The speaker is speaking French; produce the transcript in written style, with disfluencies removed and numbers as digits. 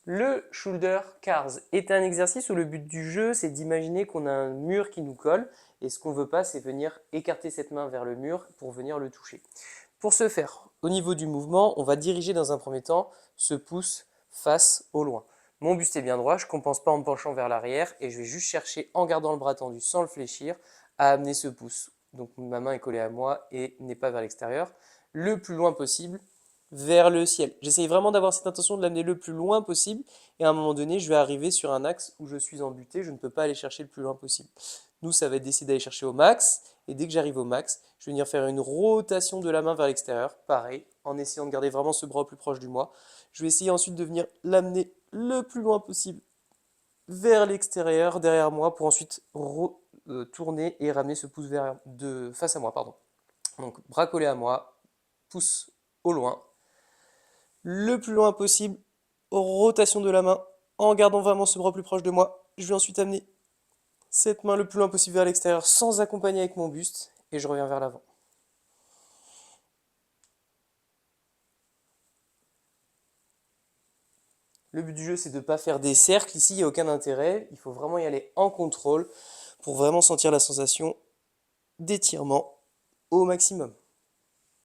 Le shoulder cars est un exercice où le but du jeu, c'est d'imaginer qu'on a un mur qui nous colle et ce qu'on ne veut pas, c'est venir écarter cette main vers le mur pour venir le toucher. Pour ce faire, au niveau du mouvement, on va diriger dans un premier temps ce pouce face au loin. Mon buste est bien droit, je ne compense pas en me penchant vers l'arrière et je vais juste chercher, en gardant le bras tendu sans le fléchir, à amener ce pouce. Donc ma main est collée à moi et n'est pas vers l'extérieur, le plus loin possible vers le ciel. J'essaye vraiment d'avoir cette intention de l'amener le plus loin possible et à un moment donné, je vais arriver sur un axe où je suis embuté, je ne peux pas aller chercher le plus loin possible. Nous, ça va être d'essayer d'aller chercher au max et dès que j'arrive au max, je vais venir faire une rotation de la main vers l'extérieur, pareil, en essayant de garder vraiment ce bras au plus proche du moi. Je vais essayer ensuite de venir l'amener le plus loin possible vers l'extérieur, derrière moi, pour ensuite tourner et ramener ce pouce face à moi. Pardon. Donc, bras collé à moi, pouce au loin, le plus loin possible, rotation de la main, en gardant vraiment ce bras plus proche de moi. Je vais ensuite amener cette main le plus loin possible vers l'extérieur sans accompagner avec mon buste et je reviens vers l'avant. Le but du jeu, c'est de ne pas faire des cercles. Ici, il n'y a aucun intérêt. Il faut vraiment y aller en contrôle pour vraiment sentir la sensation d'étirement au maximum.